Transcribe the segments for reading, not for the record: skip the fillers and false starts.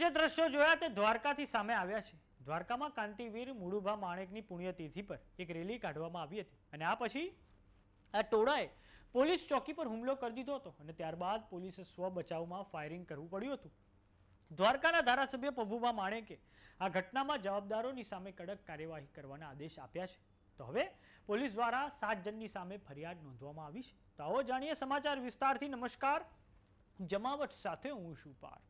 જે દ્રશ્યો જોયા તે દ્વારકાથી સામે આવ્યા છે। દ્વારકામાં કાંતિવીર મુળુભા માણેકની પુણ્યતિથિ પર એક રેલી કાઢવામાં આવી હતી અને આ પછી આ ટોળાએ પોલીસ ચોકી પર હુમલો કરી દીધો હતો અને ત્યારબાદ પોલીસે સ્વ બચાવમાં ફાયરિંગ કરવું પડ્યું હતું। દ્વારકાના ધારાસભ્ય પબુભા માણેકે આ ઘટનામાં જવાબદારોની સામે કડક કાર્યવાહી કરવાના આદેશ આપ્યા છે। તો હવે પોલીસ દ્વારા 7 જણની સામે ફરિયાદ નોંધવામાં આવી છે। તો આવો જાણીએ સમાચાર વિસ્તારથી। નમસ્કાર, જમાવટ સાથે હું છું પાર્થ।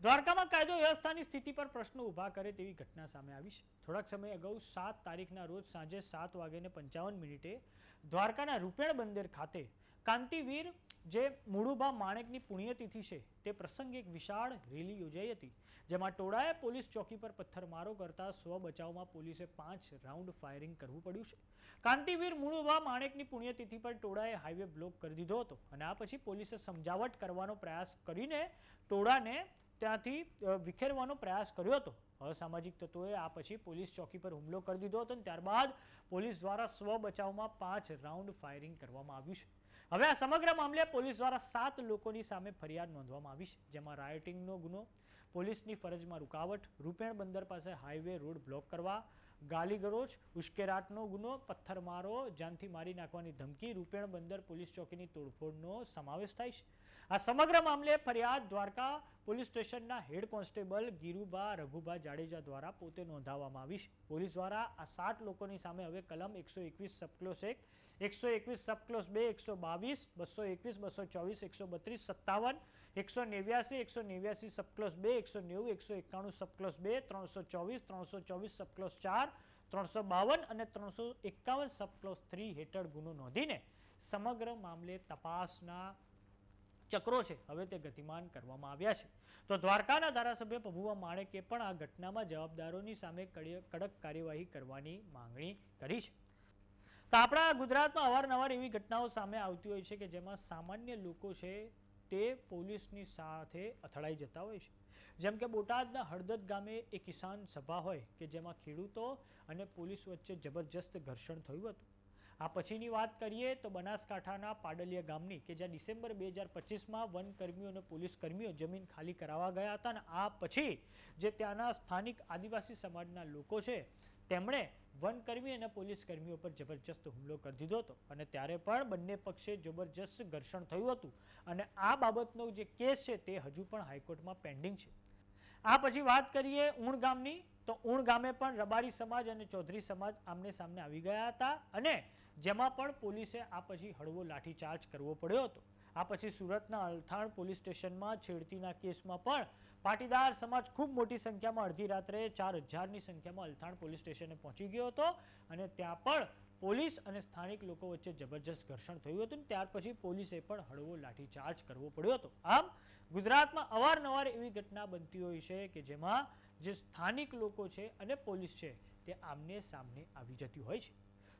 દ્વારકામાં કાયદો વ્યવસ્થાની સ્થિતિ પર પ્રશ્નો ઊભા કરે તેવી ઘટના સામે આવી છે। થોડાક સમય અગાઉ 7 તારીખના રોજ સાંજે 7:55 દ્વારકાના રૂપેણ બંદર ખાતે કાંતિવીર જે મુળુભા માણેકની પુણ્યતિથિ છે તે પ્રસંગે એક વિશાળ રેલી યોજાઈ હતી, જેમાં ટોળાએ પોલીસ ચોકી પર પથ્થરમારો કરતા સ્વ બચાવમાં પોલીસે 5 રાઉન્ડ ફાયરિંગ કરવું પડ્યું છે। કાંતિવીર મુળુભા માણેકની પુણ્યતિથિ પર ટોળાએ હાઈવે બ્લોક કરી દીધો હતો અને આ પછી પોલીસે સમજાવટ કરવાનો પ્રયાસ કરીને ટોળાને ત્યાંથી વિખેરવાનો પ્રયાસ કર્યો હતો। અસામાજિક તત્વોએ આ પછી પોલીસ ચોકી પર હુમલો કરી દીધો હતો અને ત્યારબાદ પોલીસ દ્વારા સ્વ બચાવમાં 5 રાઉન્ડ ફાયરિંગ કરવામાં આવ્યું છે। હવે આ સમગ્ર મામલે પોલીસ દ્વારા 7 લોકોની સામે ફરિયાદ નોંધવામાં આવી છે, જેમાં રાયોટિંગનો ગુનો, પોલીસની ફરજમાં રૂકાવટ, રૂપેણ બંદર પાસે હાઈવે રોડ બ્લોક કરવા, ગાલીગલોચ, ઉશ્કેરાટનો ગુનો, પથ્થરમારો, જાનથી મારી નાખવાની ધમકી, રૂપેણ બંદર પોલીસ ચોકીની તોડફોડનો સમાવેશ થાય છે। આ સમગ્ર મામલે ફરિયાદ દ્વારકા પોલીસ સ્ટેશનના હેડ કોન્સ્ટેબલ ગીરુભા રઘુભા જાડેજા દ્વારા પોતે નોંધાવવામાં આવી છે। પોલીસ દ્વારા આ 7 લોકોની સામે હવે કલમ 121 સબક્લોઝ 1, 121 સબક્લોઝ 2, 122, 221, 224, 132, 57, 189, 189 સબક્લોઝ 2, 190, 191 સબક્લોઝ 2, 324, 324 સબક્લોઝ 4, 352 અને 351 સબક્લોઝ 3 હેઠળ ગુનો નોંધીને સમગ્ર મામલે તપાસના ચક્રો છે હવે તે ગતિમાન કરવામાં આવ્યા છે। તો દ્વારકાના ધારાસભ્ય પબુભા માણેકે પણ આ ઘટનામાં જવાબદારોની સામે કડક કાર્યવાહી કરવાની માંગણી કરી છે। તો આપણા ગુજરાતમાં અવારનવાર એવી ઘટનાઓ સામે આવતી હોય છે કે જેમાં સામાન્ય લોકો છે તે પોલીસની સાથે અથડાઈ જતા હોય છે। જેમ કે બોટાદના હળદદ ગામે એક કિસાન સભા હોય કે જેમાં ખેડૂતો અને પોલીસ વચ્ચે જબરજસ્ત ઘર્ષણ થયું હતું। આ પછીની વાત કરીએ તો બનાસકાંઠાના પાડલિયા ગામની કે જ્યાં ડિસેમ્બર 2025માં વનકર્મીઓ અને પોલીસ કર્મીઓ જમીન ખાલી કરાવવા ગયા હતા અને આ પછી જે ત્યાંના સ્થાનિક આદિવાસી સમાજના લોકો છે તેમણે વનકર્મી અને પોલીસ કર્મીઓ પર જબરજસ્ત હુમલો કરી દીધો હતો અને ત્યારે પણ બંને પક્ષે જબરજસ્ત ઘર્ષણ થયું હતું અને આ બાબતનો જે કેસ છે તે હજુ પણ હાઈકોર્ટમાં પેન્ડિંગ છે। આ પછી વાત કરીએ ઊણ ગામની, તો ઊણ ગામે પણ રબારી સમાજ અને ચૌધરી સમાજ આમને સામને આવી ગયા હતા અને જેમાં પણ પોલીસે આ પછી હળવો લાઠીચાર્જ કરવો પડ્યો હતો। આ પછી સુરતના અલથાણ પોલીસ સ્ટેશનમાં છેડતીના કેસમાં પણ પાટીદાર સમાજ ખૂબ મોટી સંખ્યામાં અડધી રાત્રે 4000ની સંખ્યામાં અલથાણ પોલીસ સ્ટેશને પહોંચી ગયો હતો અને ત્યાં પણ પોલીસ અને સ્થાનિક લોકો વચ્ચે જબરજસ્ત ઘર્ષણ થયું હતું। ત્યાર પછી પોલીસે પણ હળવો લાઠીચાર્જ કરવો પડ્યો હતો। આમ ગુજરાતમાં અવારનવાર એવી ઘટના બનતી હોય છે કે જેમાં જે સ્થાનિક લોકો છે અને પોલીસ છે તે આમને સામને આવી જતી હોય છે।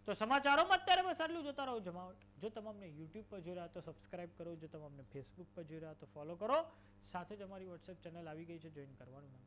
તો સમાચારોમાં અત્યારે બસ આટલું। જોતા રહો જમાવટ। જો તમે અમને યુટ્યુબ પર જોઈ રહ્યા તો સબસ્ક્રાઇબ કરો, જો તમે અમને ફેસબુક પર જોઈ રહ્યા તો ફોલો કરો, સાથે જ અમારી વોટ્સએપ ચેનલ આવી ગઈ છે, જોઈન કરવાનું ના